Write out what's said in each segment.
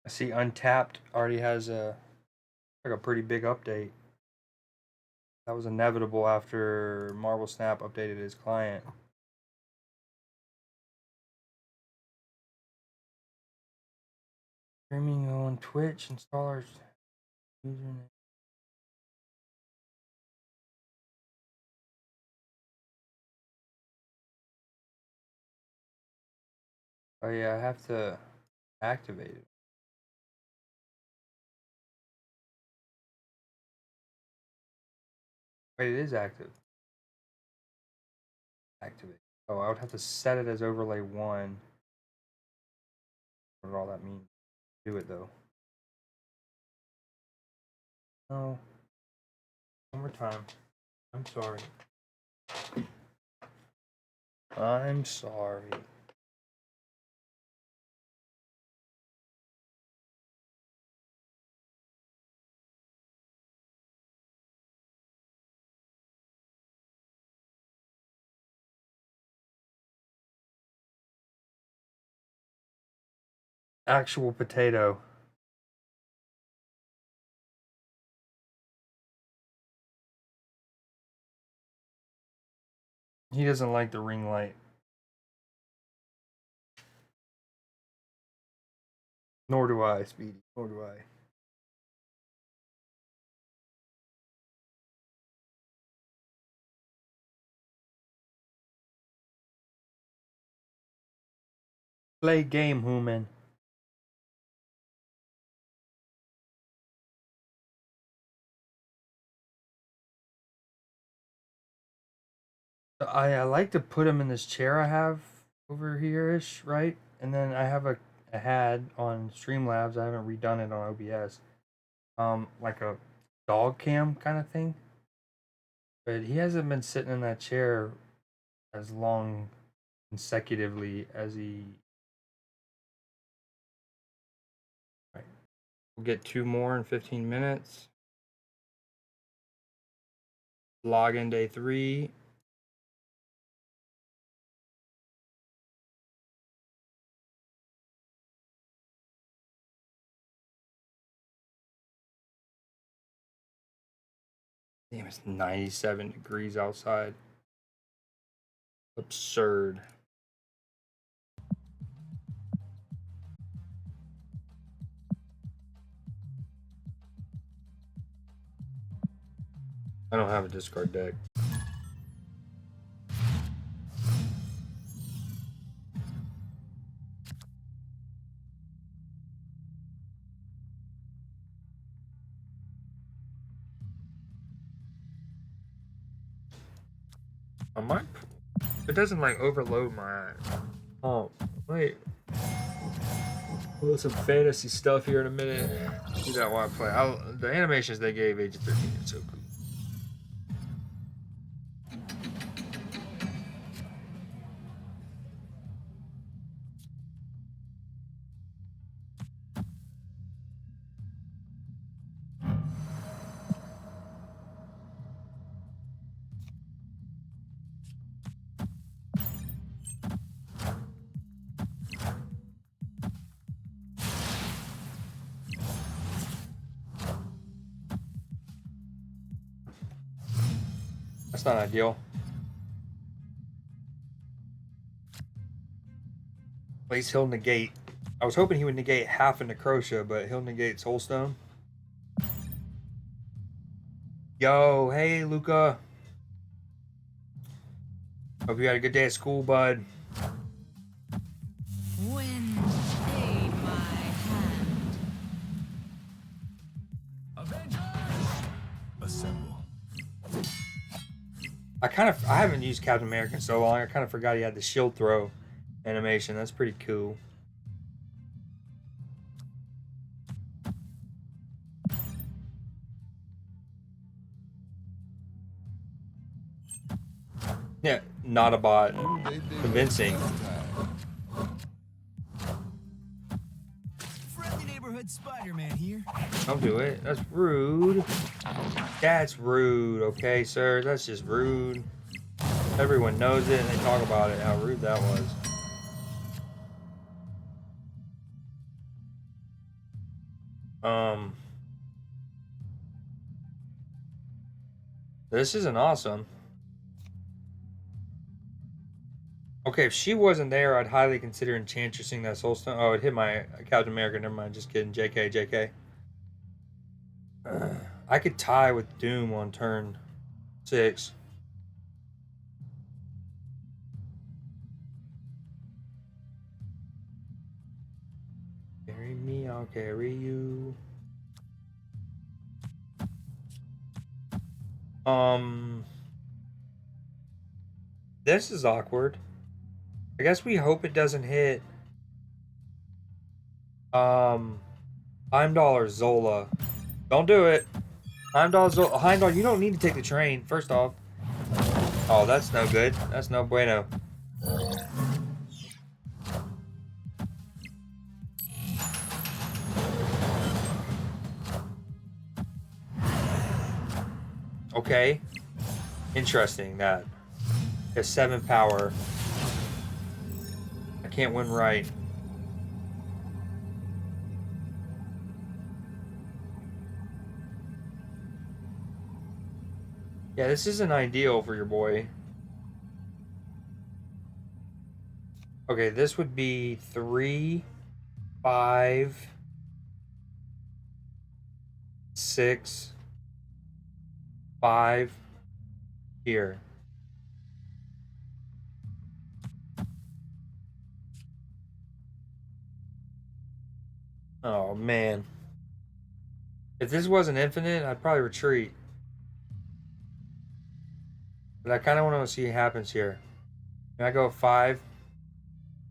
I see Untapped already has like a pretty big update. That was inevitable after Marvel Snap updated his client. Streaming on Twitch, installers, username. Oh yeah, I have to activate it. Wait, it is active. Activate. Oh, I would have to set it as overlay 1. What all that means. Do it though. No. One more time. I'm sorry. I'm sorry. Actual potato. He doesn't like the ring light. Nor do I, Speedy. Nor do I. Play game, human. I like to put him in this chair I have over here-ish, right? And then I have a had on Streamlabs. I haven't redone it on OBS. Like a dog cam kind of thing. But he hasn't been sitting in that chair as long consecutively as he. Right. We'll get 2 more in 15 minutes. Login day 3. Damn, it's 97 degrees outside. Absurd. I don't have a discard deck. On my, it doesn't like overload my. Oh wait, we'll some fantasy stuff here in a minute. Do that while I play. The animations they gave Age of 13 are so cool. That's not ideal. At least he'll negate. I was hoping he would negate half of Necrotia, but he'll negate Soulstone. Yo, hey Luca. Hope you had a good day at school, bud. When stay my hand. Avengers! Assemble. I haven't used Captain America in so long. I kind of forgot he had the shield throw animation. That's pretty cool. Yeah, not a bot. Convincing. Friendly neighborhood Spider-Man here. Don't do it. That's rude. That's rude, okay, sir? That's just rude. Everyone knows it and they talk about it, how rude that was. Um, this isn't awesome. Okay, if she wasn't there, I'd highly consider enchantressing that soulstone. Oh, it hit my Captain America. Never mind. Just kidding. JK, JK. I could tie with Doom on turn 6. Carry me, I'll carry you. This is awkward. I guess we hope it doesn't hit. Heimdall or Zola. Don't do it. Heimdall, you don't need to take the train, first off. Oh, that's no good. That's no bueno. Okay. Interesting, that. Has 7 power. I can't win right. Yeah, this isn't ideal for your boy. Okay, this would be 3, 5, 6, 5 here. Oh, man. If this wasn't infinite, I'd probably retreat. But I kind of want to see what happens here. Can I go 5,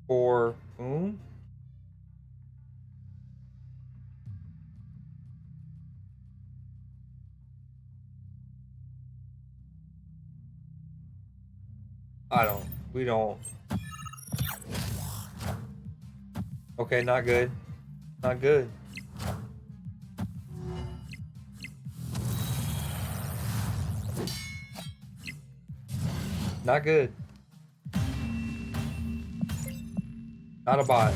4, boom? We don't. Okay, not good. Not good. Not good. Not a bot.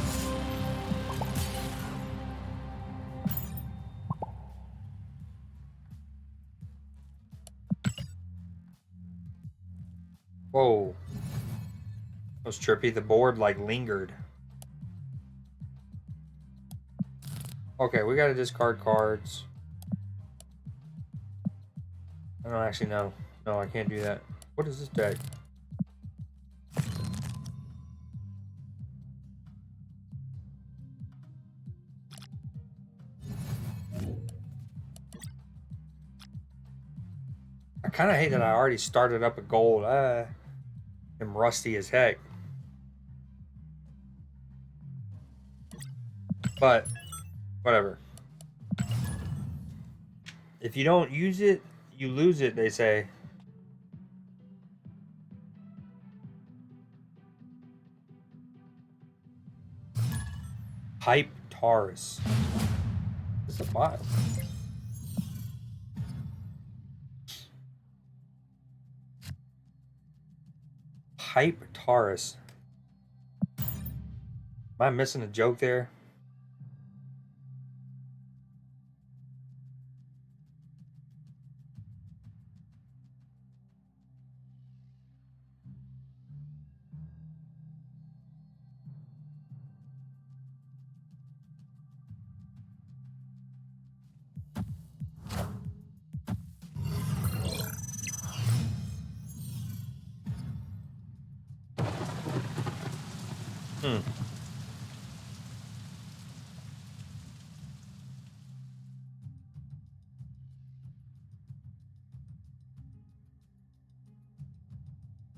Whoa. That was trippy. The board, like, lingered. Okay, we gotta discard cards. I don't actually know. No, I can't do that. What is this deck? I kind of hate that I already started up a gold. I'm rusty as heck. But, whatever. If you don't use it, you lose it, they say. Hype Taurus. This is a bot. Hype Taurus. Am I missing a joke there? Hmm.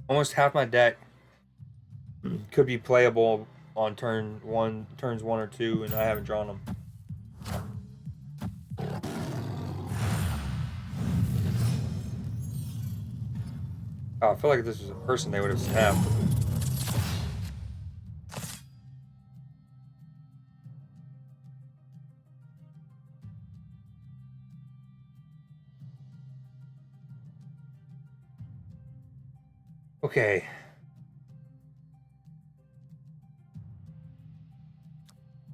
Almost half my deck could be playable on turns 1 or 2, and I haven't drawn them. Oh, I feel like if this was a person, they would have snapped. Okay.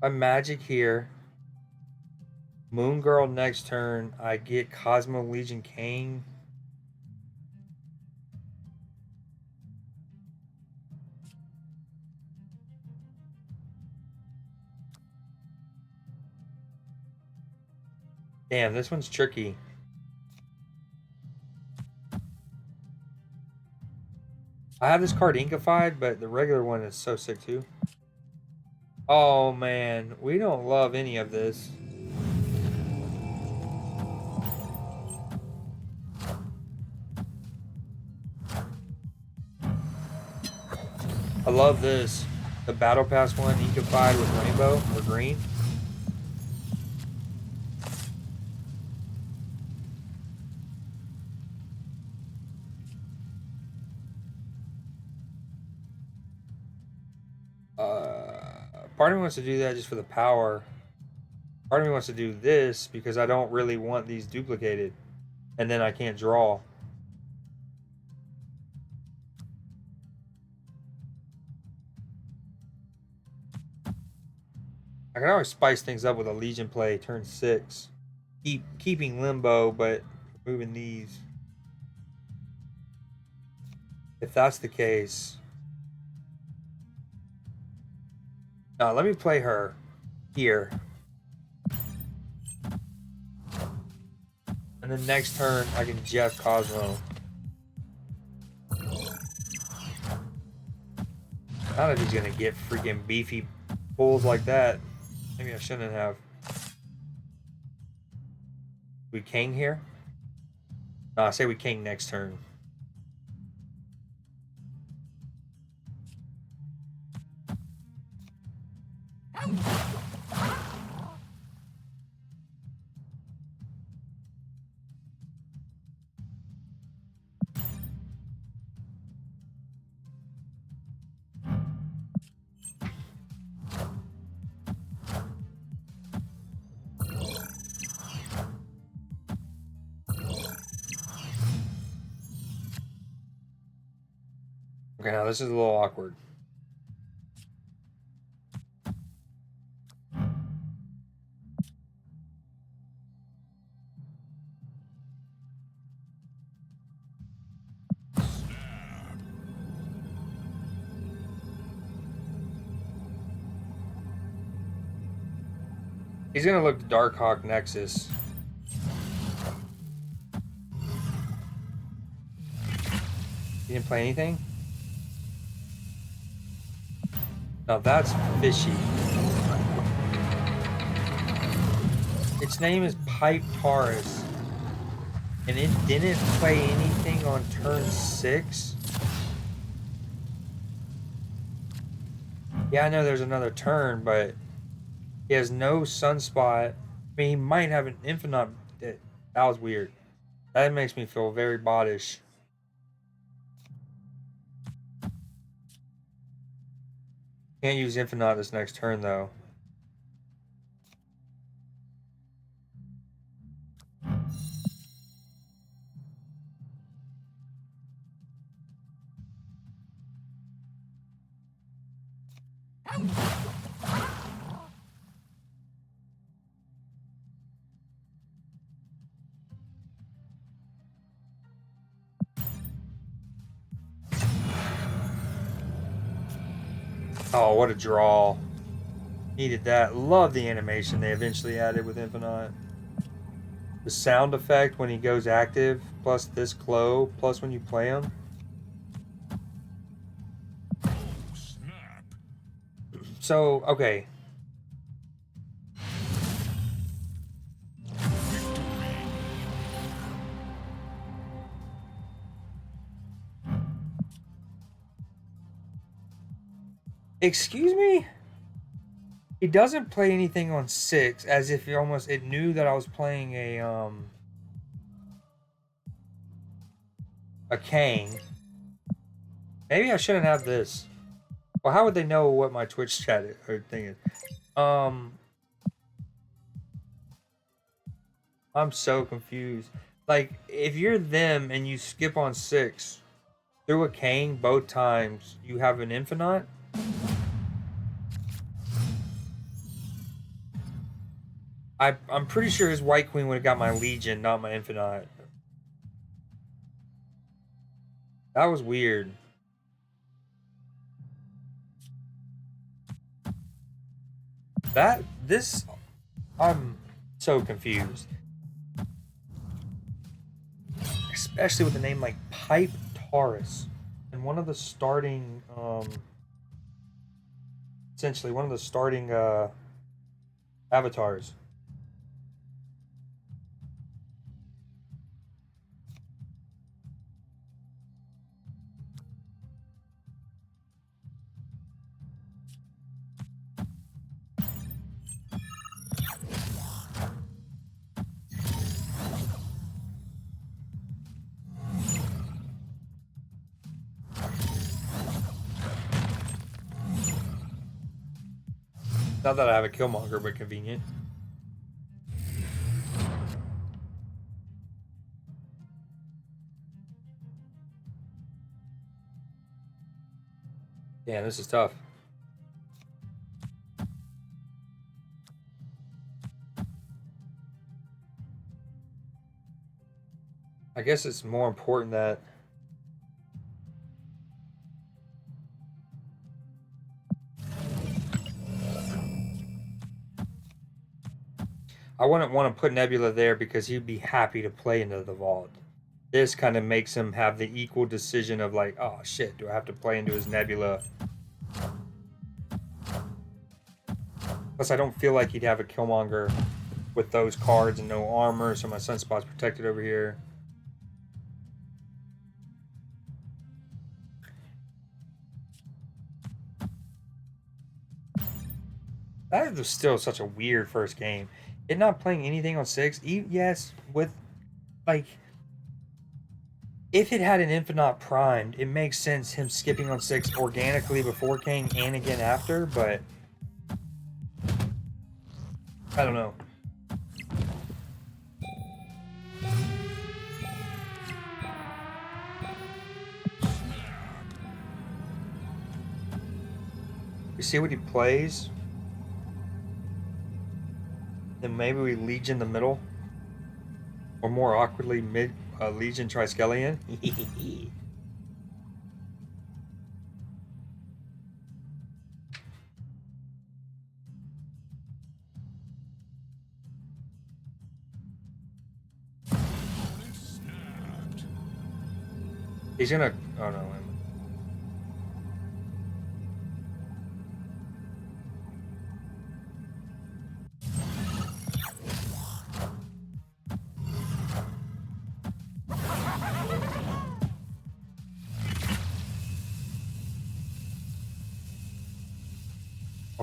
My magic here. Moon Girl next turn. I get Cosmo Legion Kang. Damn, this one's tricky. I have this card inkified, but the regular one is so sick too. Oh man, we don't love any of this. I love this. The Battle Pass one inkified with rainbow or green. Part of me wants to do that just for the power. Part of me wants to do this because I don't really want these duplicated. And then I can't draw. I can always spice things up with a Legion play, turn 6. Keeping Limbo, but moving these. If that's the case. Now, let me play her here. And then next turn, I can Jeff Cosmo. Not if he's gonna get freaking beefy pulls like that. Maybe I shouldn't have. We King here? No, I say we King next turn. Okay, now this is a little awkward. He's gonna look to Darkhawk Nexus. He didn't play anything? Now that's fishy. Its name is Pipe Taurus. And it didn't play anything on turn 6? Yeah, I know there's another turn, but he has no Sunspot. I mean, he might have an Infinite. That was weird. That makes me feel very bottish. Can't use Infinite this next turn, though. Oh, what a draw. Needed that. Love the animation they eventually added with Infinite. The sound effect when he goes active, plus this glow, plus when you play him. Snap. So, okay. Excuse me? He doesn't play anything on 6, as if it knew that I was playing a Kang. Maybe I shouldn't have this. Well, how would they know what my Twitch chat or thing is? I'm so confused. Like, if you're them and you skip on 6 through a Kang both times, you have an Infinite? I'm pretty sure his White Queen would have got my Legion, not my Infinite. That was weird. I'm so confused. Especially with a name like Pipe Taurus. And one of the starting, essentially one of the starting avatars. Not that I have a Killmonger, but convenient. Yeah, this is tough. I guess it's more important that I wouldn't want to put Nebula there because he'd be happy to play into the vault. This kind of makes him have the equal decision of like, oh shit, do I have to play into his Nebula? Plus, I don't feel like he'd have a Killmonger with those cards and no armor, so my Sunspot's protected over here. That was still such a weird first game. It not playing anything on 6, yes, with like if it had an Infinite primed, it makes sense him skipping on 6 organically before Kang and again after, but I don't know. We see what he plays. Then maybe we Legion the middle. Or more awkwardly, mid Legion Triskelion. He's gonna. Oh no.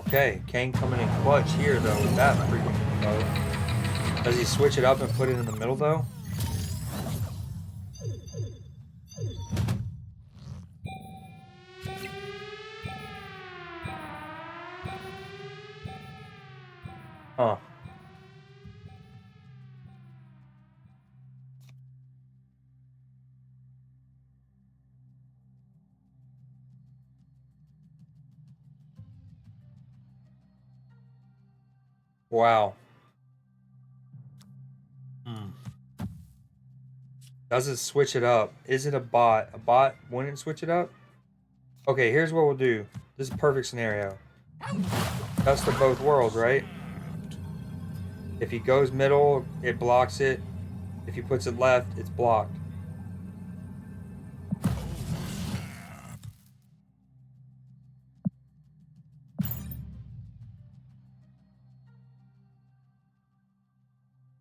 Okay, Kang coming in clutch here though with that freaking mode. Does he switch it up and put it in the middle though? Huh. Wow. Hmm. Does it switch it up? Is it a bot? A bot wouldn't switch it up? Okay, here's what we'll do. This is a perfect scenario. Best of both worlds, right? If he goes middle, it blocks it. If he puts it left, it's blocked.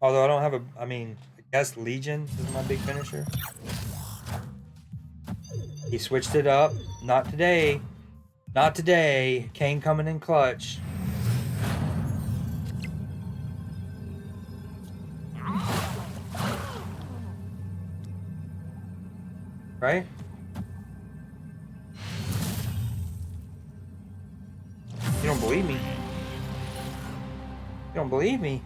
Although I don't have a, I mean, I guess Legion is my big finisher. He switched it up. Not today. Not today. Kane coming in clutch. Right? You don't believe me? You don't believe me?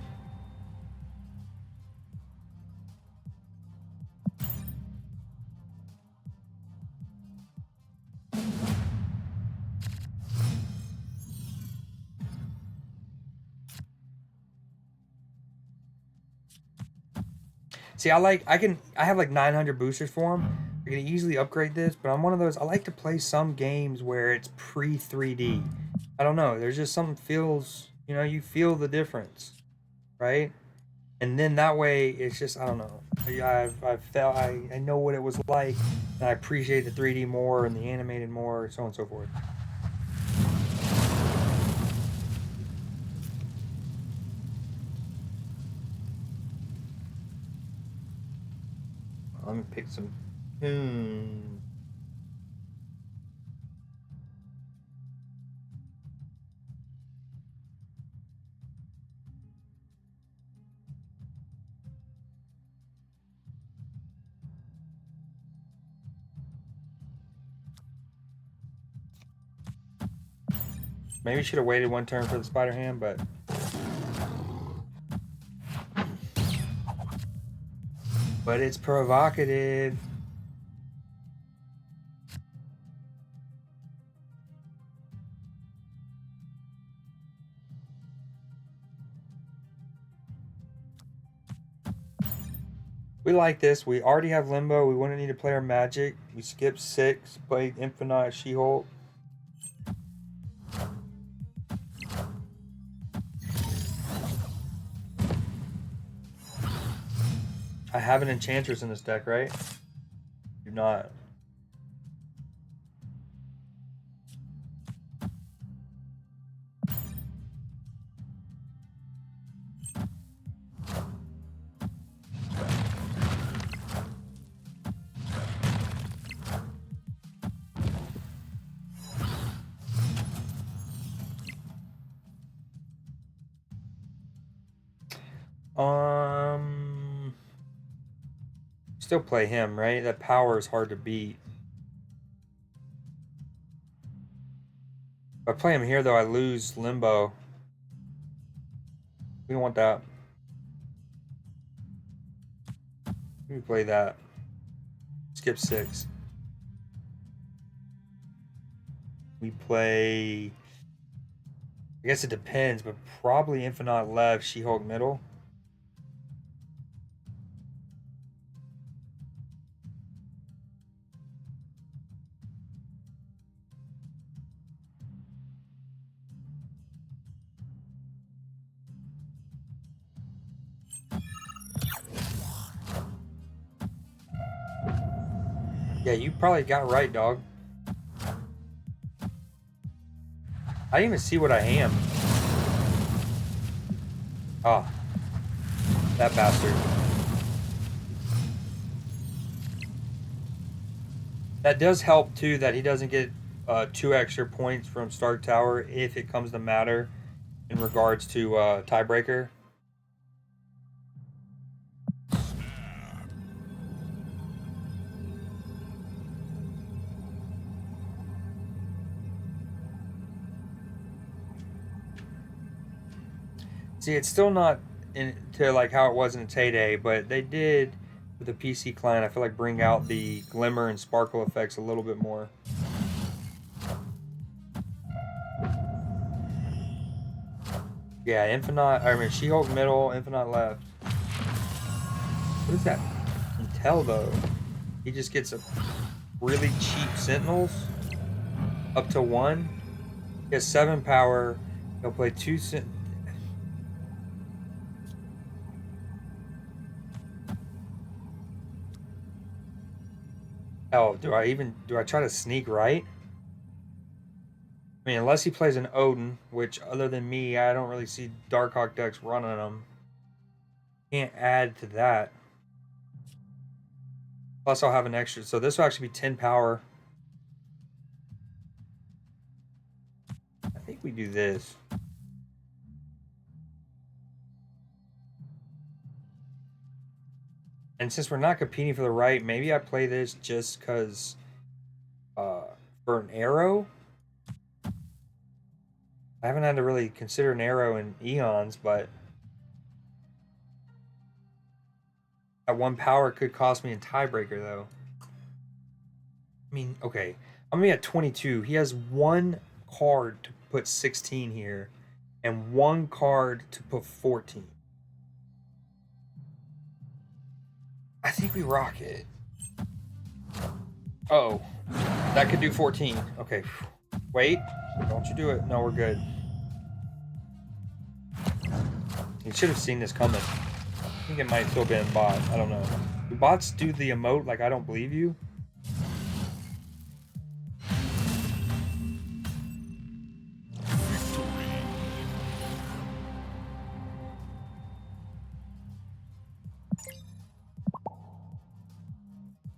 See, I have like 900 boosters for him. I can easily upgrade this, but I'm one of those. I like to play some games where it's pre 3D. I don't know. There's just something feels, you feel the difference, right? And then that way, it's just I don't know. I've felt I know what it was like, and I appreciate the 3D more and the animated more, so on and so forth. Let me pick some tunes. Maybe should have waited one turn for the spider ham, but it's provocative. We like this. We already have Limbo. We wouldn't need to play our magic. We skipped 6, played Infinite She-Hulk. I have an Enchantress in this deck, right? Do not. Still play him, right? That power is hard to beat. If I play him here, though, I lose Limbo. We don't want that. We play that. Skip 6. We play... I guess it depends, but probably Infinite left, She-Hulk middle. Yeah, you probably got right, dog. I didn't even see what I am. Ah. That bastard. That does help, too, that he doesn't get 2 extra points from Stark Tower if it comes to matter in regards to tiebreaker. See, it's still not into like how it was in its heyday, but they did with the PC client. I feel like bring out the glimmer and sparkle effects a little bit more. Yeah, Infinite. I mean, She-Hulk middle, Infinite left. What is that? Intel though. He just gets a really cheap Sentinels up to 1. He has 7 power. He'll play 2 Oh, do I try to sneak right? I mean, unless he plays an Odin, which other than me, I don't really see Darkhawk decks running them. Can't add to that. Plus, I'll have an extra. So this will actually be 10 power. I think we do this. And since we're not competing for the right, maybe I play this just because for an arrow. I haven't had to really consider an arrow in eons, but that 1 power could cost me a tiebreaker, though. I mean, okay. I'm gonna be at 22. He has 1 card to put 16 here, and 1 card to put 14. I think we rock it. Oh, that could do 14. Okay. Wait. Don't you do it. No, we're good. You should have seen this coming. I think it might still be in bot. I don't know. Do bots do the emote like I don't believe you?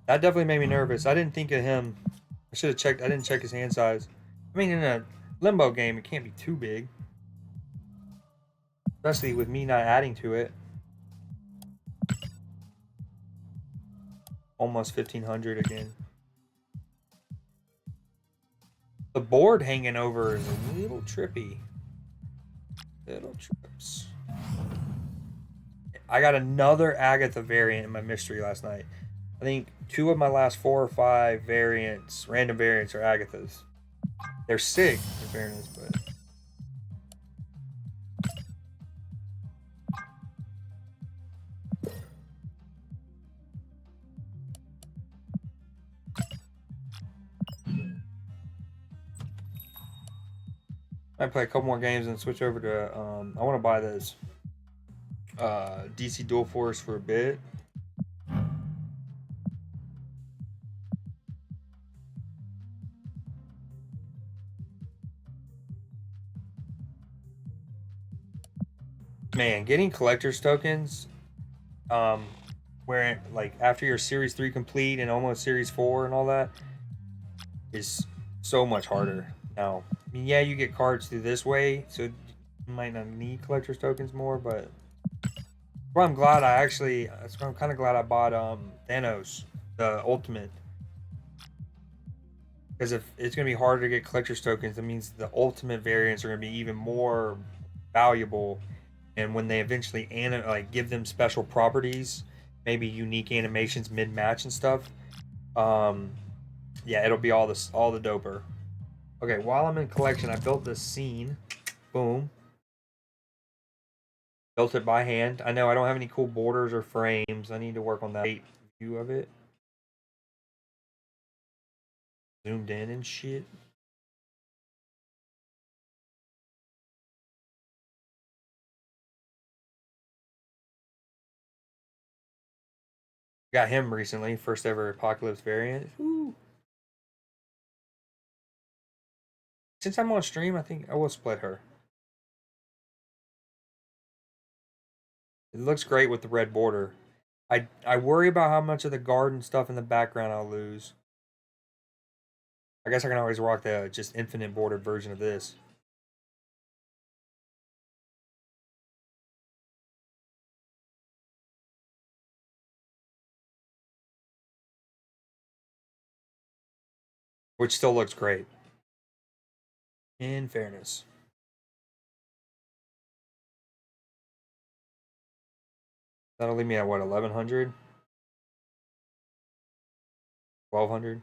That definitely made me nervous. I didn't think of him. I should have checked. I didn't check his hand size. I mean, in a limbo game, it can't be too big. Especially with me not adding to it. Almost 1500 again. The board hanging over is a little trippy. Little trips. I got another Agatha variant in my mystery last night. I think 2 of my last 4 or 5 variants, random variants, are Agathas. They're sick, in fairness, but I play a couple more games and switch over to. I want to buy this DC Dual Force for a bit. Man, getting collector's tokens, where like after your Series 3 complete and almost Series 4 and all that, is so much harder now. I mean, yeah, you get cards through this way, so you might not need collector's tokens more, but well, I'm glad I actually. That's why I'm kind of glad I bought Thanos, the Ultimate, because if it's gonna be harder to get collector's tokens, that means the Ultimate variants are gonna be even more valuable. And when they eventually like give them special properties, maybe unique animations mid match and stuff, um, yeah, it'll be all the doper. Okay, while I'm in collection, I built this scene. Boom. Built it by hand. I know I don't have any cool borders or frames. I need to work on that view of it. Zoomed in and shit. Got him recently, first ever Apocalypse variant. Woo. Since I'm on stream, I think I will split her. It looks great with the red border. I worry about how much of the garden stuff in the background I'll lose. I guess I can always rock the just infinite bordered version of this. Which still looks great. In fairness. That'll leave me at what, 1100? 1200?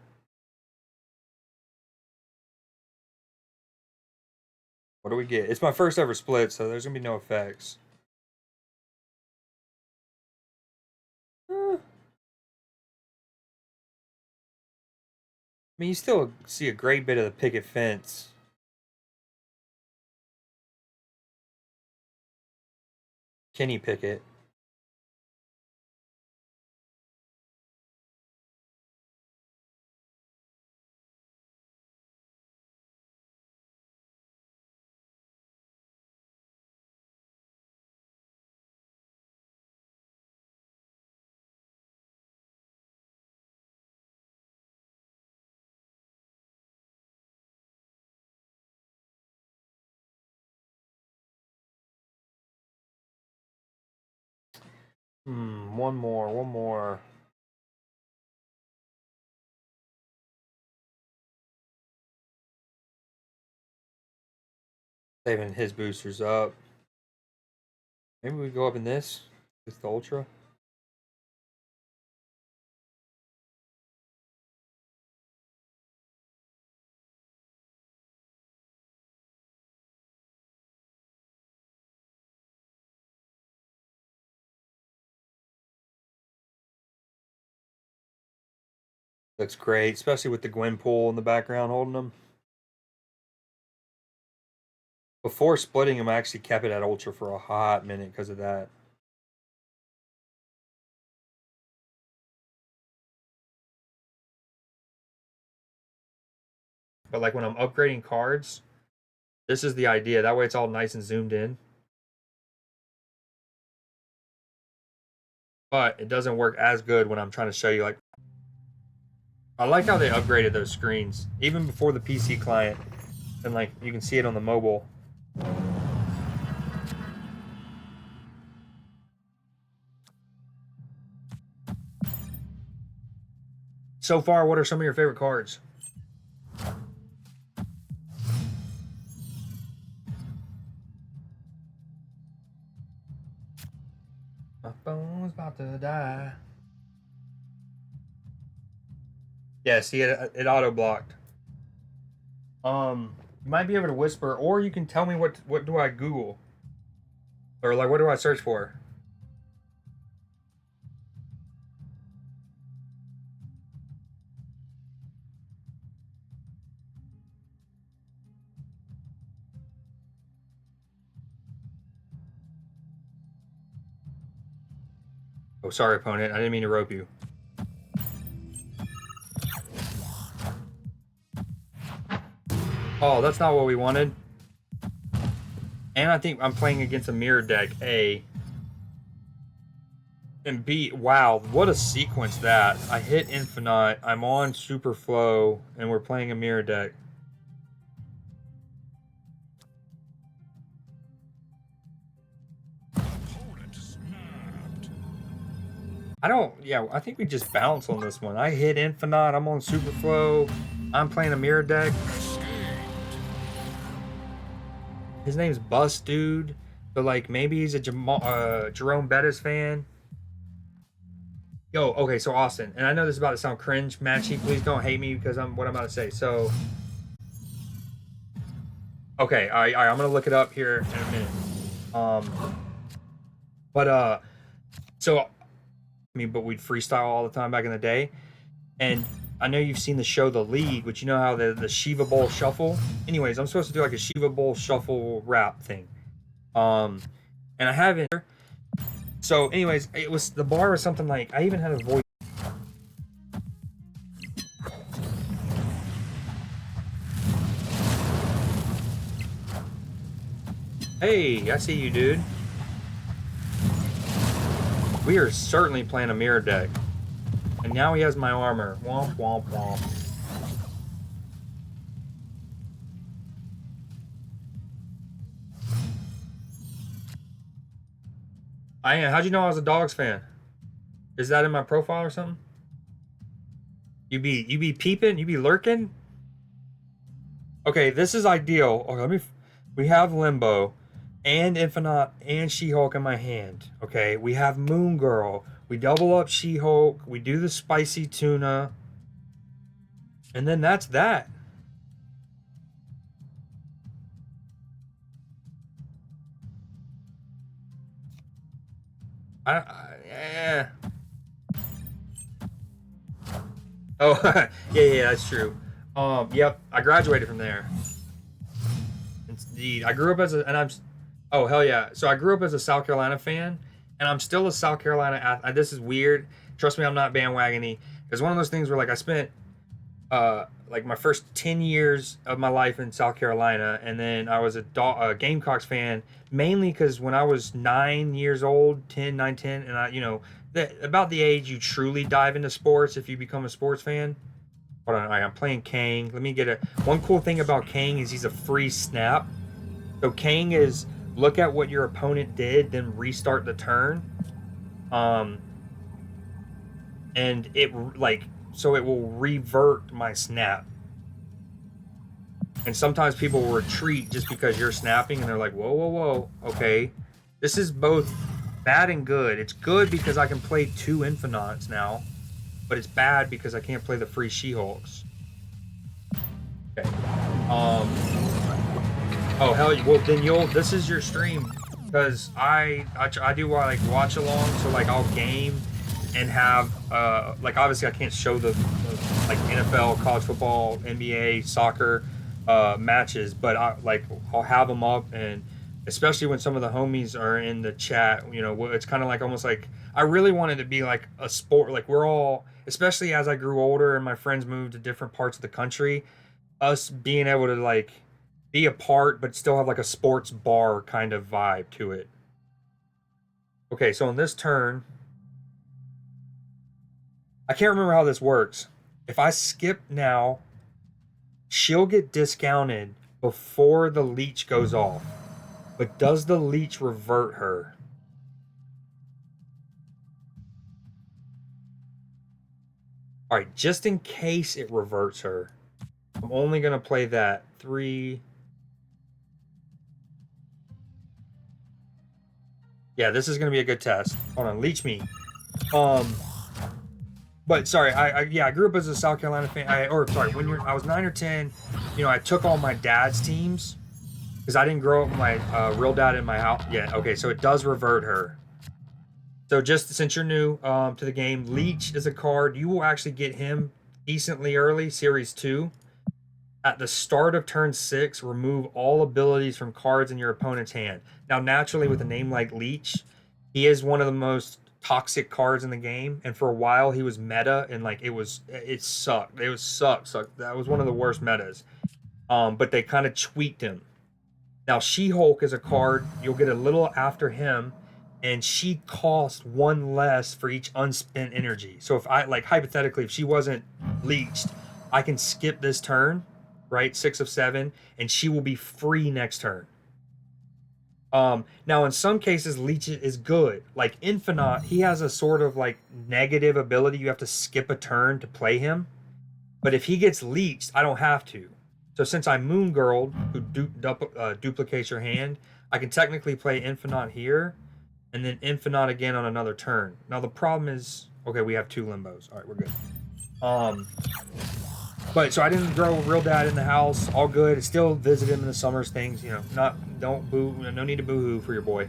What do we get? It's my first ever split, so there's gonna be no effects. I mean, you still see a great bit of the picket fence. Kenny Pickett. One more, one more. Saving his boosters up. Maybe we go up in this with the Ultra. Looks great, especially with the Gwenpool in the background holding them. Before splitting them, I actually kept it at Ultra for a hot minute because of that. But like when I'm upgrading cards, this is the idea. That way it's all nice and zoomed in. But it doesn't work as good when I'm trying to show you like... I like how they upgraded those screens, even before the PC client. And like, you can see it on the mobile. So far, what are some of your favorite cards? My phone's about to die. Yeah, see it auto blocked. You might be able to whisper, or you can tell me what do I Google, or like what do I search for? Oh, sorry, opponent. I didn't mean to rope you. Oh, that's not what we wanted. And I think I'm playing against a mirror deck, A. And B, wow, what a sequence that. I hit Infinite, I'm on Super Flow, and we're playing a mirror deck. Opponent snapped. I think we just bounce on this one. I hit Infinite, I'm on Super Flow, I'm playing a mirror deck. His name's Bust Dude, but like maybe he's a Jerome Bettis fan. Yo, okay, so Austin, and I know this is about to sound cringe, Matchy, please don't hate me because I'm about to say. So, okay, all right, I'm gonna look it up here in a minute. So, I mean, but we'd freestyle all the time back in the day, and I know you've seen the show The League, which you know how the Shiva Bowl Shuffle. Anyways, I'm supposed to do like a Shiva Bowl Shuffle rap thing, and I haven't. So, anyways, it was the bar was something like I even had a voice. Hey, I see you, dude. We are certainly playing a mirror deck, and now he has my armor. Womp womp womp. I am. How'd you know I was a Dogs fan? Is that in my profile or something? You be peeping? You be lurking? Okay, this is ideal. Okay, we have Limbo and Infinite and She-Hulk in my hand. Okay, we have Moon Girl. We double up She-Hulk. We do the spicy tuna. And then that's that. Yeah. Oh, yeah, that's true. Yep, I graduated from there. Indeed, I grew up as oh hell yeah. So I grew up as a South Carolina fan, and I'm still a South Carolina. This is weird. Trust me, I'm not bandwagony. It's one of those things where like I spent like my first 10 years of my life in South Carolina, and then I was a Gamecocks fan mainly because when I was 9 years old, 10, 9, 10, and about the age you truly dive into sports if you become a sports fan. Hold on, I'm playing Kang. Let me get one cool thing about Kang is he's a free snap. So Kang is look at what your opponent did, then restart the turn. And it like so it will revert my snap. And sometimes people will retreat just because you're snapping, and they're like, whoa, whoa, whoa, okay. This is both bad and good. It's good because I can play 2 Infinites now, but it's bad because I can't play the free She-Hulks. Okay. Oh hell, well then this is your stream, because I do like watch along, so like I'll game and have like obviously I can't show the like NFL, college football, NBA, soccer matches, but I'll have them up, and especially when some of the homies are in the chat, you know, it's kind of like almost like I really wanted to be like a sport. Like we're all, especially as I grew older and my friends moved to different parts of the country, us being able to like be apart but still have like a sports bar kind of vibe to it. Okay, so on this turn, I can't remember how this works. If I skip now, she'll get discounted before the leech goes off. But does the leech revert her? Alright, just in case it reverts her, I'm only going to play that 3. Yeah, this is going to be a good test. Hold on, leech me. But sorry, I grew up as a South Carolina fan. I was 9 or 10. You know, I took all my dad's teams because I didn't grow up with my real dad in my house yet. Okay, so it does revert her. So just since you're new to the game, Leech is a card. You will actually get him decently early, Series 2. At the start of turn 6, remove all abilities from cards in your opponent's hand. Now, naturally, with a name like Leech, he is one of the most toxic cards in the game, and for a while he was meta, and like it sucked. It was sucked. That was one of the worst metas. But they kind of tweaked him. Now, She-Hulk is a card you'll get a little after him, and she costs 1 less for each unspent energy. So if I like hypothetically, if she wasn't leeched, I can skip this turn, right? 6 of 7, and she will be free next turn. Now in some cases, leech is good. Like Infinite, he has a sort of like negative ability. You have to skip a turn to play him. But if he gets leeched, I don't have to. So since I'm Moon Girl, who duplicates your hand, I can technically play Infinite here, and then Infinite again on another turn. Now the problem is, okay, we have 2 limbos. All right, we're good. But so I didn't grow a real dad in the house. All good. I still visit him in the summers. Things, you know, don't boo. No need to boo-hoo for your boy.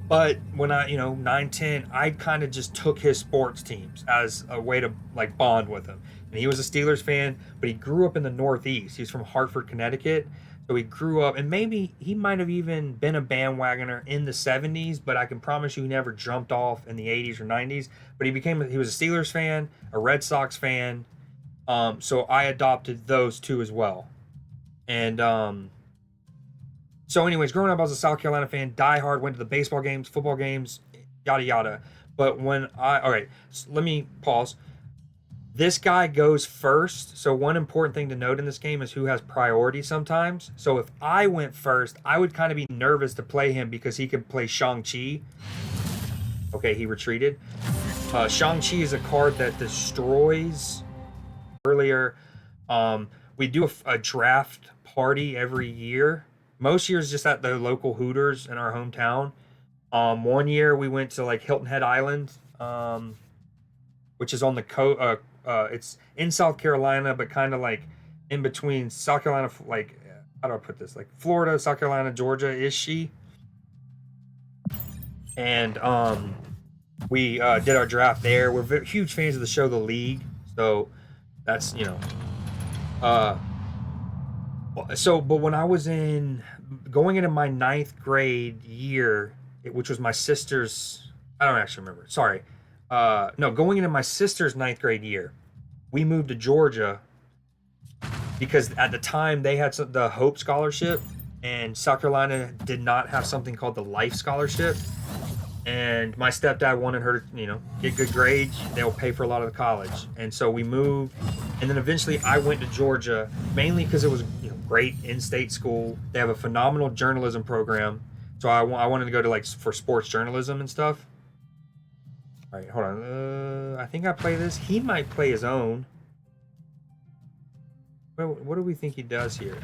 But when I, 9, 10, I kind of just took his sports teams as a way to like bond with him. And he was a Steelers fan, but he grew up in the Northeast. He's from Hartford, Connecticut. So he grew up, and maybe he might have even been a bandwagoner in the 70s, but I can promise you he never jumped off in the 80s or 90s. But he was a Steelers fan, a Red Sox fan. So I adopted those 2 as well. And so anyways, growing up I was a South Carolina fan, diehard, went to the baseball games, football games, yada yada. But all right, so let me pause. This guy goes first, so one important thing to note in this game is who has priority sometimes. So if I went first, I would kind of be nervous to play him because he could play Shang-Chi. Okay, he retreated. Shang-Chi is a card that destroys. Earlier, we do a draft party every year. Most years just at the local Hooters in our hometown. One year we went to like Hilton Head Island, which is on the it's in South Carolina, but kind of like in between South Carolina, like how do I put this? Like Florida, South Carolina, Georgia, is she? And we did our draft there. We're huge fans of the show The League, so that's but when I was going into my 9th grade year, which was my sister's, I don't actually remember. Sorry. No, going into my sister's 9th grade year, we moved to Georgia because at the time they had the Hope Scholarship, and South Carolina did not have something called the Life Scholarship. And my stepdad wanted her to, get good grades. They'll pay for a lot of the college. And so we moved. And then eventually I went to Georgia, mainly because it was great in-state school. They have a phenomenal journalism program. So I wanted to go to for sports journalism and stuff. All right, hold on. I think I play this. He might play his own. What do we think he does here?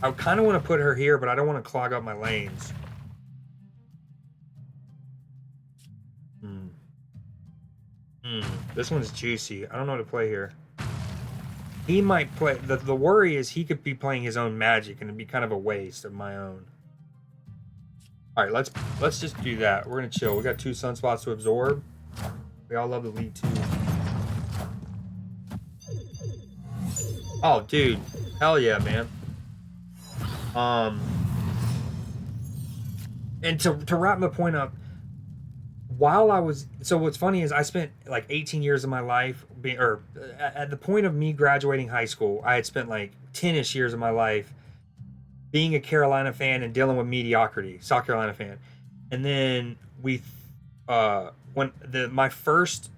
I kind of want to put her here, but I don't want to clog up my lanes. This one's juicy. I don't know what to play here. He might play... The worry is he could be playing his own Magic, and it'd be kind of a waste of my own. All right, let's just do that. We're gonna chill. We got 2 sunspots to absorb. We all love the lead too. Oh, dude, hell yeah, man. And to wrap the point up, while I was so what's funny is I spent like 18 years of my life being or at the point of me graduating high school, I had spent like 10ish years of my life being a Carolina fan and dealing with mediocrity, South Carolina fan. And then when my first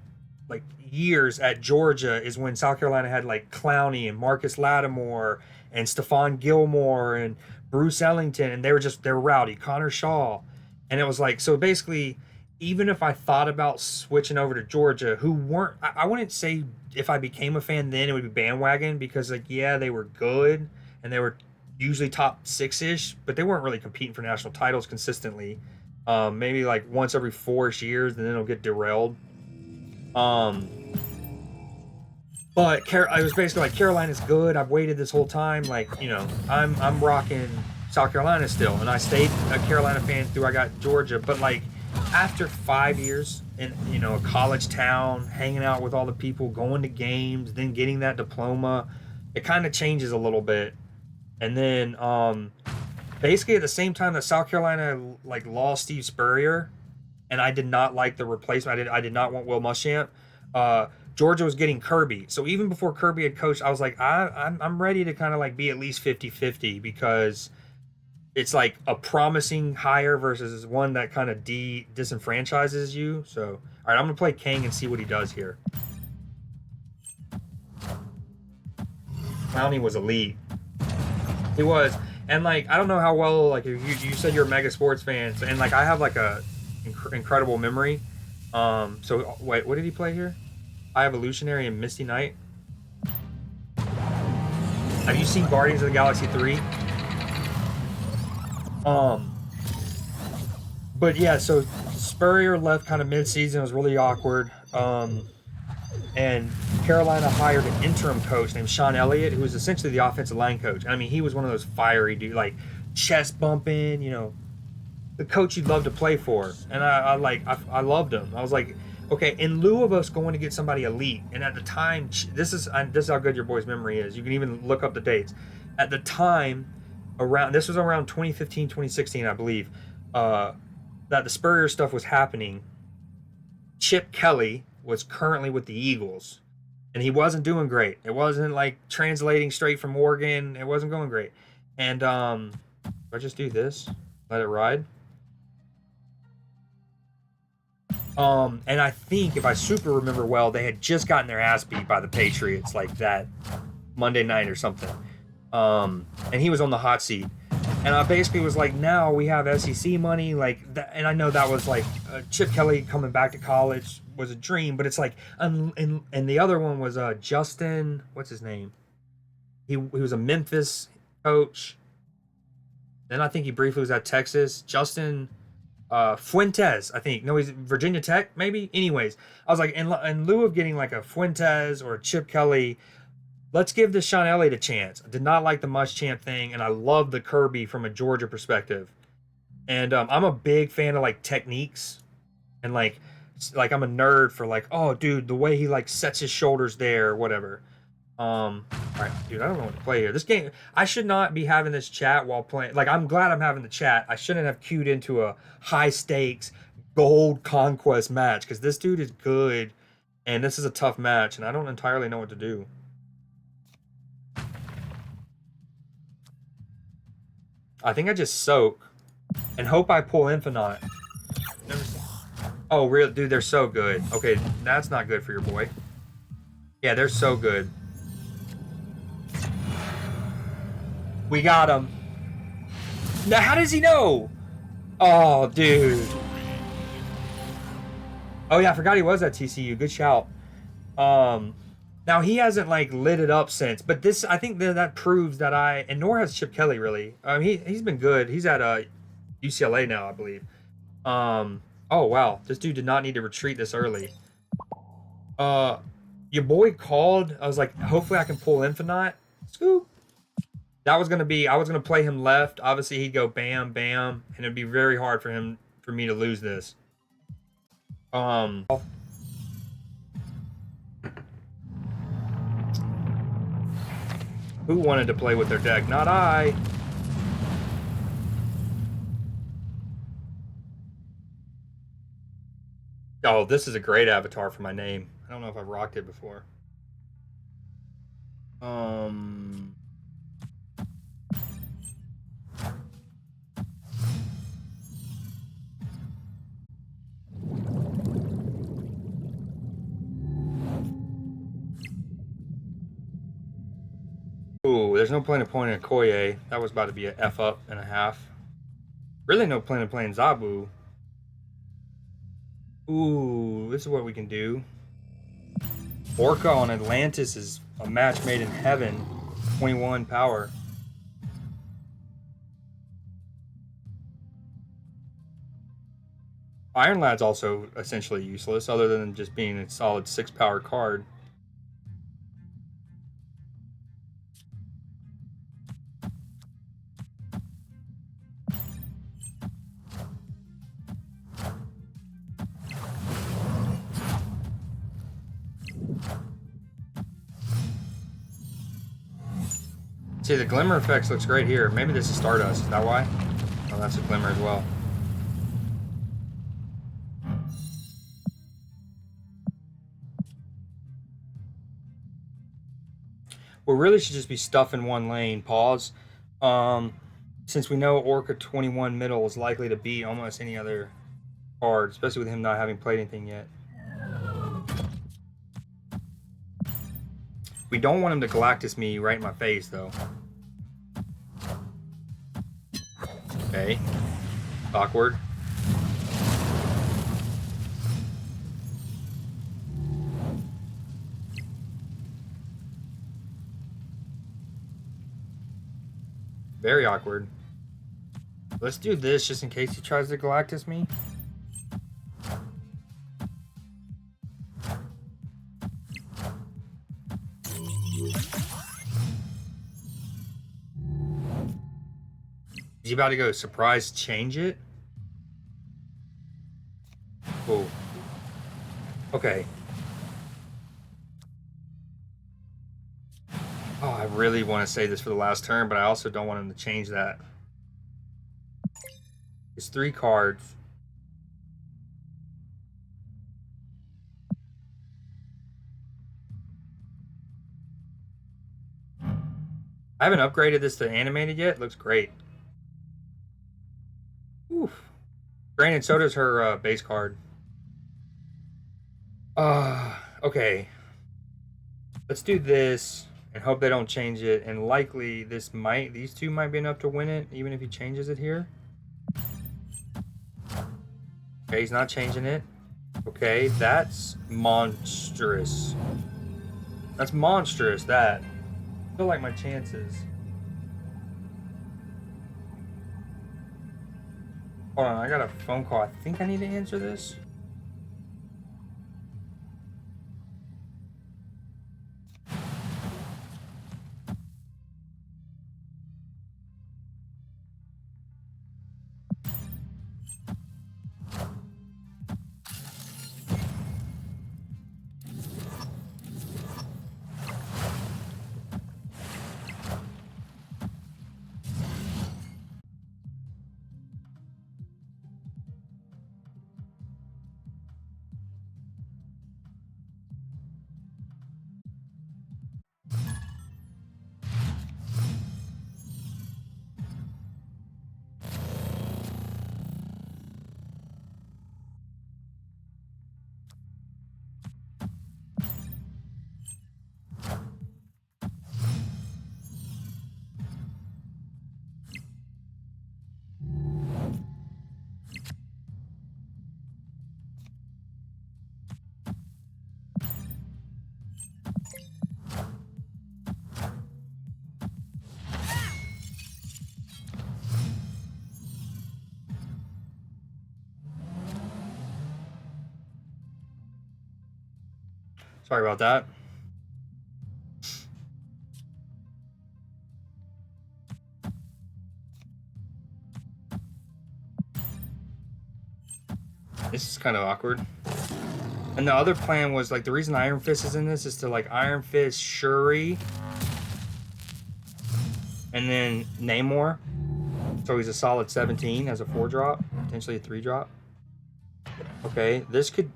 like years at Georgia is when South Carolina had like Clowney and Marcus Lattimore and Stephon Gilmore and Bruce Ellington, and they were rowdy, Connor Shaw. And it was like, so basically, even if I thought about switching over to Georgia, who weren't, I wouldn't say if I became a fan then it would be bandwagon, because like, yeah, they were good and they were usually top 6-ish, but they weren't really competing for national titles consistently. Maybe like once every 4-ish years, and then it'll get derailed. But I was basically like, Carolina's good. I've waited this whole time. Like, you know, I'm rocking South Carolina still, and I stayed a Carolina fan through I got Georgia. But like after 5 years in, you know, a college town, hanging out with all the people, going to games, then getting that diploma, it kind of changes a little bit. And then basically at the same time that South Carolina like lost Steve Spurrier, and I did not like the replacement. I did not want Will Muschamp. Georgia was getting Kirby. So even before Kirby had coached, I was like, I'm ready to kind of like be at least 50-50, because it's like a promising hire versus one that kind of disenfranchises you. So, all right, I'm going to play Kang and see what he does here. Clowney was elite. He was. And like, I don't know how well, like you said you're a mega sports fan, and like I have like a incredible memory. So wait, what did he play here? High Evolutionary and Misty Knight. Have you seen Guardians of the Galaxy 3? But yeah, so Spurrier left kind of mid-season. It was really awkward. And Carolina hired an interim coach named Sean Elliott, who was essentially the offensive line coach. I mean, he was one of those fiery dudes, like chest bumping, you know, the coach you'd love to play for. And I loved him. I was like, okay, in lieu of us going to get somebody elite, and at the time, this is how good your boy's memory is. You can even look up the dates. At the time, this was around 2015, 2016, I believe, that the Spurrier stuff was happening. Chip Kelly was currently with the Eagles, and he wasn't doing great. It wasn't like translating straight from Oregon. It wasn't going great. And do I just do this? Let it ride? And I think, if I super remember well, they had just gotten their ass beat by the Patriots like that Monday night or something. And he was on the hot seat. And I basically was like, now we have SEC money, like that. And I know that was like Chip Kelly coming back to college was a dream, but it's like, and the other one was Justin, what's his name? He was a Memphis coach. Then I think he briefly was at Texas. Justin Fuentes, I think. No, he's Virginia Tech, maybe. Anyways, I was like, in lieu of getting like a Fuentes or a Chip Kelly, let's give this Sean Elliott a chance. I did not like the Muschamp thing, and I love the Kirby from a Georgia perspective. And I'm a big fan of like techniques, and like I'm a nerd for like, oh, dude, the way he like sets his shoulders there, or whatever. All right, dude, I don't know what to play here. This game, I should not be having this chat while playing. Like, I'm glad I'm having the chat. I shouldn't have queued into a high stakes gold conquest match, because this dude is good, and this is a tough match, and I don't entirely know what to do. I think I just soak and hope I pull Infinite. Oh, real dude, they're so good. Okay, that's not good for your boy. Yeah, they're so good. We got him. Now, how does he know? Oh, dude. Oh yeah, I forgot he was at TCU. Good shout. Now he hasn't like lit it up since, but this, I think that proves that and nor has Chip Kelly really. He's been good. He's at UCLA now, I believe. Oh wow, this dude did not need to retreat this early. Your boy called. I was like, hopefully I can pull Infinite. Scoop. That was gonna be I was gonna play him left. Obviously, he'd go bam, bam, and it'd be very hard for me to lose this. Who wanted to play with their deck? Not I. Oh, this is a great avatar for my name. I don't know if I've rocked it before. Ooh, there's no point of playing a Koye. That was about to be a F up and a half. Really no point of playing Zabu. Ooh, this is what we can do. Orca on Atlantis is a match made in heaven. 21 power. Iron Lad's also essentially useless, other than just being a solid 6 power card. See, the Glimmer effects looks great here. Maybe this is Stardust. Is that why? Oh, that's a Glimmer as well. We really should just be stuffing one lane. Pause. Since we know Orca 21 middle is likely to beat almost any other card, especially with him not having played anything yet. We don't want him to Galactus me right in my face, though. Okay. Awkward. Very awkward. Let's do this just in case he tries to Galactus me. Is he about to go surprise change it? Oh. Okay. Oh, I really want to say this for the last turn, but I also don't want him to change that. It's 3 cards. I haven't upgraded this to animated yet. It looks great. Oof. Granted, so does her base card. Okay. Let's do this and hope they don't change it. And likely these two might be enough to win it, even if he changes it here. Okay, he's not changing it. Okay, that's monstrous. That's monstrous, that. I feel like my chances. Hold on, I got a phone call. I think I need to answer this. Sorry about that. This is kind of awkward. And the other plan was, like, the reason Iron Fist is in this is to, like, Iron Fist Shuri. And then Namor. So he's a solid 17 as a 4-drop. Potentially a 3-drop. Okay, this could...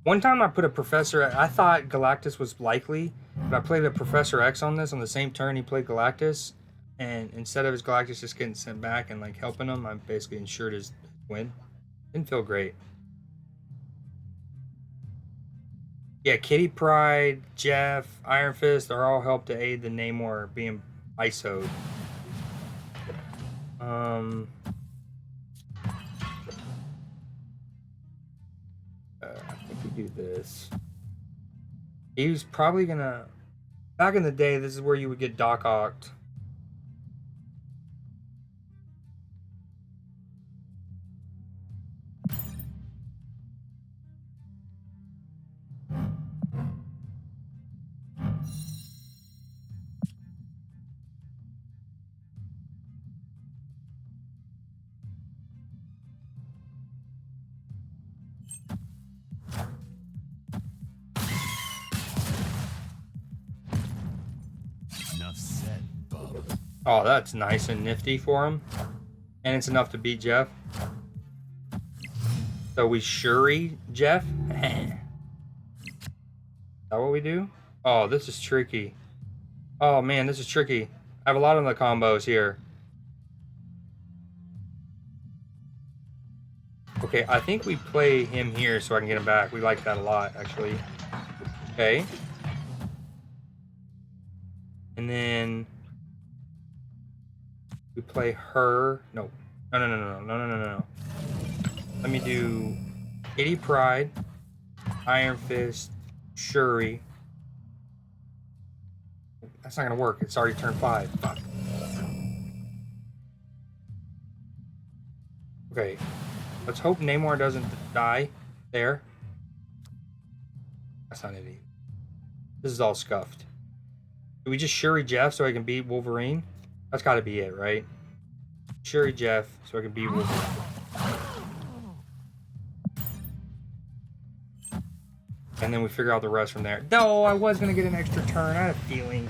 One time I put a Professor... I thought Galactus was likely. But I played a Professor X on this. On the same turn, he played Galactus. And instead of his Galactus just getting sent back and, like, helping him, I basically ensured his win. Didn't feel great. Yeah, Kitty Pryde, Jeff, Iron Fist are all helped to aid the Namor being ISO'd. I think we do this. He was probably gonna... Back in the day, this is where you would get Doc Ocked. Enough said, bub. Oh, that's nice and nifty for him. And it's enough to beat Jeff. So we Shuri Jeff? Is that what we do? Oh, this is tricky. Oh man, this is tricky. I have a lot of the combos here. Okay, I think we play him here so I can get him back. We like that a lot, actually. Okay. And then we play her. No. No. Let me do Kitty Pryde, Iron Fist, Shuri. That's not gonna work. It's already turn 5. Fuck. Okay. Let's hope Namor doesn't die there. That's not it either. This is all scuffed. Do we just Shuri Jeff so I can beat Wolverine? That's gotta be it, right? Shuri Jeff so I can beat Wolverine. And then we figure out the rest from there. No, I was gonna get an extra turn. I had a feeling.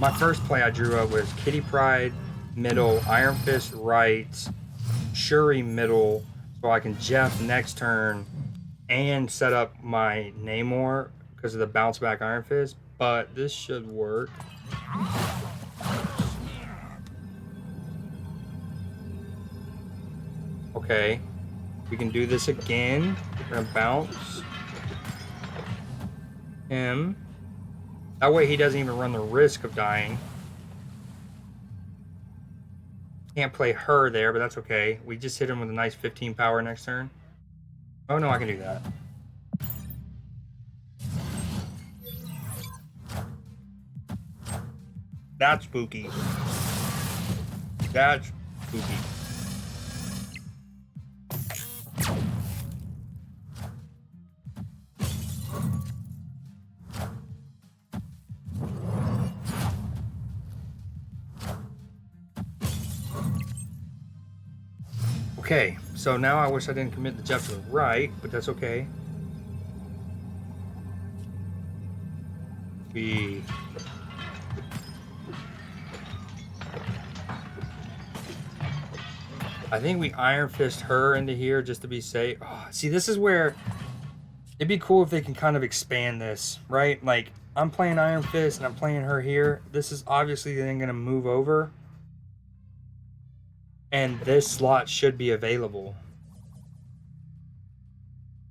My first play I drew up was Kitty Pryde middle, Iron Fist right, Shuri middle, so I can Jeff next turn and set up my Namor because of the bounce back Iron Fist. But this should work. Okay, we can do this again. We're gonna bounce him. That way he doesn't even run the risk of dying. Can't play her there, but that's okay. We just hit him with a nice 15 power next turn. Oh no, I can do that. That's spooky. That's spooky. Okay, so now I wish I didn't commit the Jeff to the right, but that's okay. I think we Iron Fist her into here just to be safe. Oh, see, this is where it'd be cool if they can kind of expand this, right? Like, I'm playing Iron Fist and I'm playing her here. This is obviously then going to move over. And this slot should be available.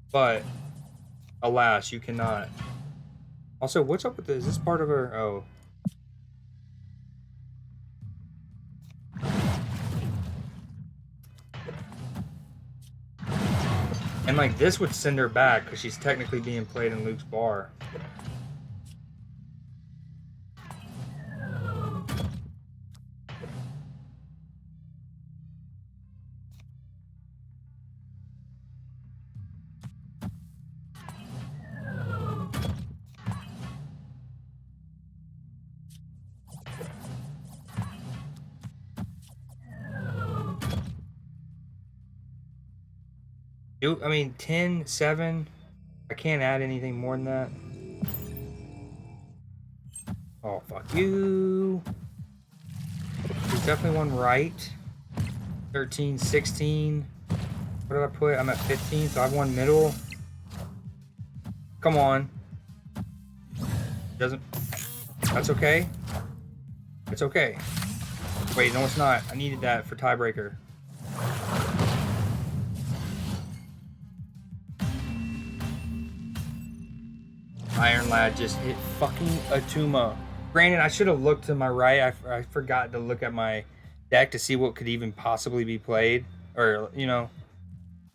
But, alas, you cannot. Also, what's up with this? Is this part of her? Oh. And, like, this would send her back because she's technically being played in Luke's bar. I mean, 10, 7. I can't add anything more than that. Oh, fuck you. There's definitely one right. 13, 16. What did I put? I'm at 15, so I have one middle. Come on. Doesn't. That's okay. It's okay. Wait, no, it's not. I needed that for tiebreaker. Iron Lad just hit fucking Atuma. Granted, I should have looked to my right. I forgot to look at my deck to see what could even possibly be played. Or, you know,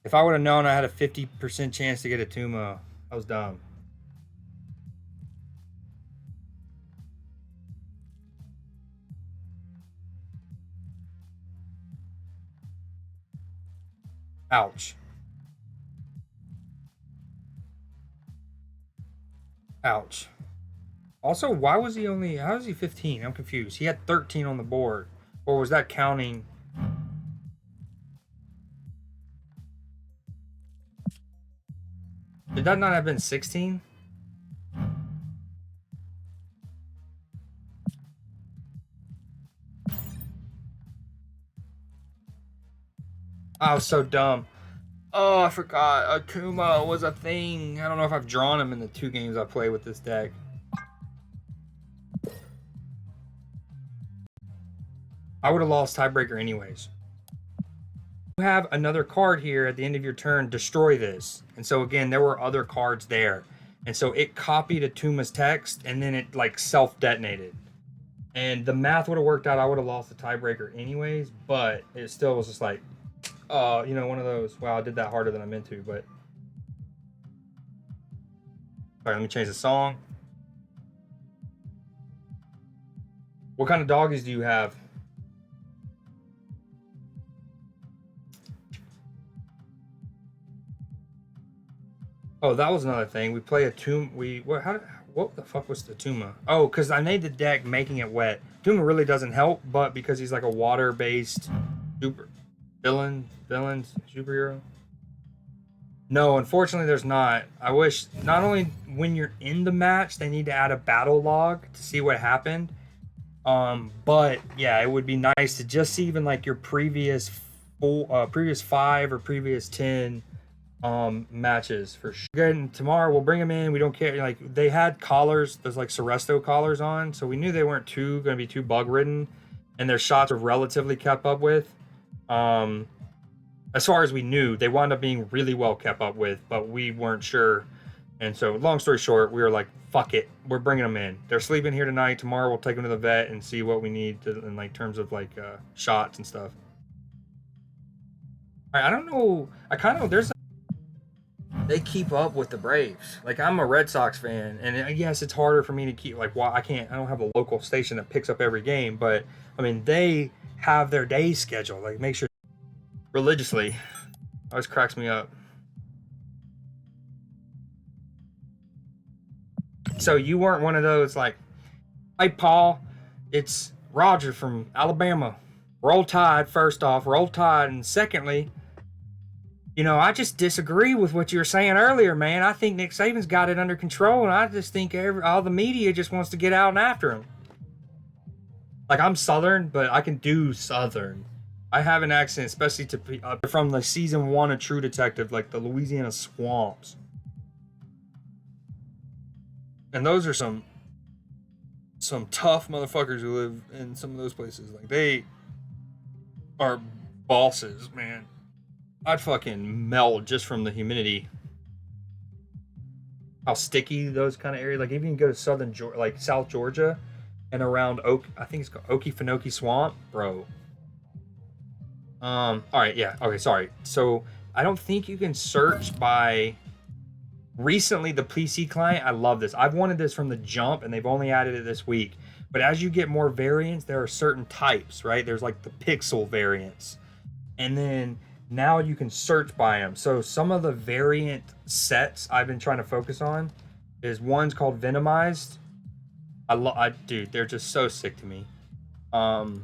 if I would have known I had a 50% chance to get Atuma, I was dumb. Ouch. Ouch. Also, why was he only... How is he 15? I'm confused. He had 13 on the board. Or was that counting... Did that not have been 16? I was so dumb. Oh, I forgot. Akuma was a thing. I don't know if I've drawn him in the 2 games I played with this deck. I would have lost tiebreaker anyways. You have another card here at the end of your turn. Destroy this. And so again, there were other cards there. And so it copied Atuma's text and then it like self-detonated. And the math would have worked out. I would have lost the tiebreaker anyways, but it still was just like, you know, one of those, wow, I did that harder than I meant to, but. All right, let me change the song. What kind of doggies do you have? Oh, that was another thing. We play a tomb. What the fuck was the Tuma? Oh, because I made the deck making it wet. Tuma really doesn't help, but because he's like a water-based villain superhero. No, unfortunately, there's not. I wish not only when you're in the match, they need to add a battle log to see what happened. But yeah, it would be nice to just see even like your previous 5 or previous 10 matches for sure. Good, and tomorrow we'll bring them in. We don't care. Like they had collars, there's like Seresto collars on, so we knew they weren't going to be too bug ridden, and their shots were relatively kept up with. As far as we knew, they wound up being really well kept up with, but we weren't sure. And so, long story short, we were like, "Fuck it, we're bringing them in. They're sleeping here tonight. Tomorrow we'll take them to the vet and see what we need to, in like terms of like shots and stuff." All right, I don't know. I kind of there's. They keep up with the Braves. Like I'm a Red Sox fan, and yes, it's harder for me to keep like why I don't have a local station that picks up every game, but I mean they have their day schedule. Like make sure religiously. Always cracks me up. So you weren't one of those like, hey Paul, it's Roger from Alabama. Roll Tide first off, roll Tide, and secondly, you know, I just disagree with what you were saying earlier, man. I think Nick Saban's got it under control, and I just think all the media just wants to get out and after him. Like, I'm Southern, but I can do Southern. I have an accent, especially to from the season 1 of True Detective, like the Louisiana swamps. And those are some tough motherfuckers who live in some of those places. Like, they are bosses, man. I'd fucking melt just from the humidity. How sticky those kind of areas. Like if you can go to southern Georgia, like South Georgia, and around I think it's called Okefenokee Swamp, bro. All right, yeah, okay, sorry. So I don't think you can search by. Recently, the PC client, I love this. I've wanted this from the jump, and they've only added it this week. But as you get more variants, there are certain types, right? There's like the pixel variants, and then. Now you can search by them. So some of the variant sets I've been trying to focus on is one's called Venomized. Dude, they're just so sick to me. So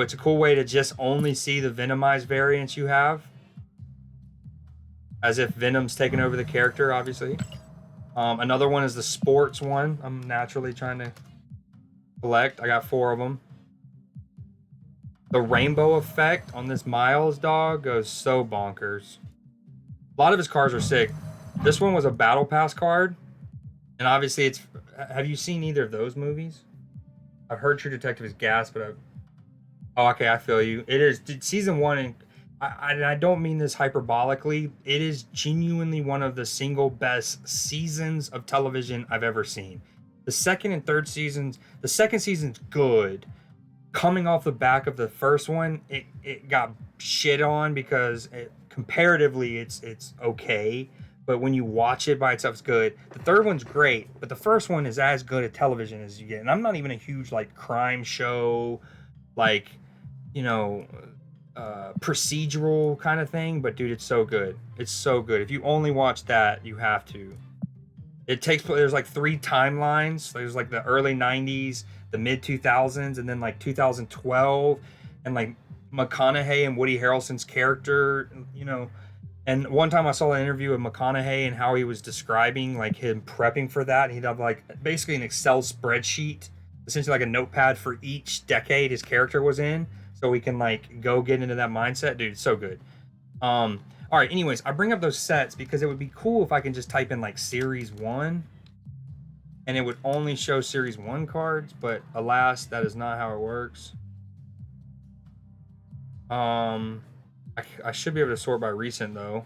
it's a cool way to just only see the Venomized variants you have. as if Venom's taken over the character, obviously. Another one is the sports one. I'm naturally trying to collect. I got 4 of them. The rainbow effect on this Miles dog goes so bonkers. A lot of his cards are sick. This one was a battle pass card, and obviously it's. Have you seen either of those movies? I've heard True Detective is gas, but I've. Oh, okay, I feel you. It is season 1, and I don't mean this hyperbolically. It is genuinely one of the single best seasons of television I've ever seen. The second and third seasons. The second season's good. Coming off the back of the first one, it got shit on because comparatively it's okay, but when you watch it by itself, it's good. The third one's great, but the first one is as good at television as you get. And I'm not even a huge like crime show, like procedural kind of thing, but dude, it's so good. It's so good. If you only watch that, you have to. It takes there's like 3 timelines. There's like the early 90s, the mid 2000s, and then like 2012, and like McConaughey and Woody Harrelson's character, And one time I saw an interview of McConaughey and how he was describing like him prepping for that. He'd have like basically an Excel spreadsheet, essentially like a notepad for each decade his character was in, so we can like go get into that mindset. Dude, it's so good. All right, anyways, I bring up those sets because it would be cool if I can just type in like Series 1 and it would only show Series 1 cards, but alas, that is not how it works. I should be able to sort by recent though.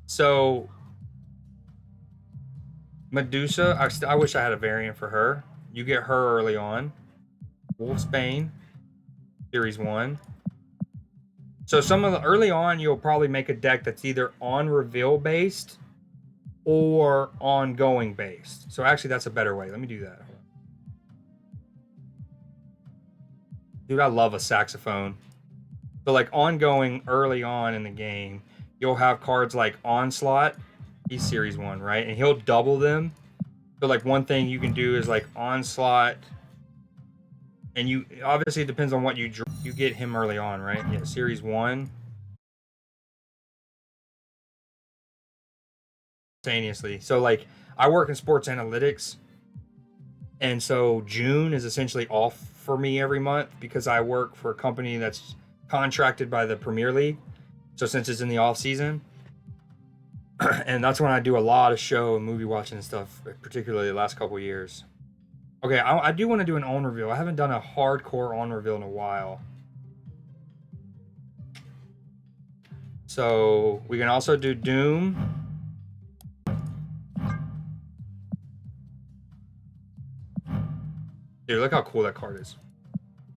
So Medusa, I wish I had a variant for her. You get her early on. Wolfsbane, Series 1. So some of the early on, you'll probably make a deck that's either on reveal based or ongoing based. So actually, that's a better way. Let me do that. Dude, I love a saxophone. So like ongoing early on in the game, you'll have cards like Onslaught. He's Series 1, right? And he'll double them. So like one thing you can do is like Onslaught. And you obviously it depends on what you get him early on, right? Yeah, Series 1. Simultaneously. So like I work in sports analytics, and so June is essentially off for me every month because I work for a company that's contracted by the Premier League. So since it's in the off season, and that's when I do a lot of show and movie watching and stuff, particularly the last couple years. Okay, I do want to do an on reveal. I haven't done a hardcore on reveal in a while. So we can also do Doom. Dude, look how cool that card is.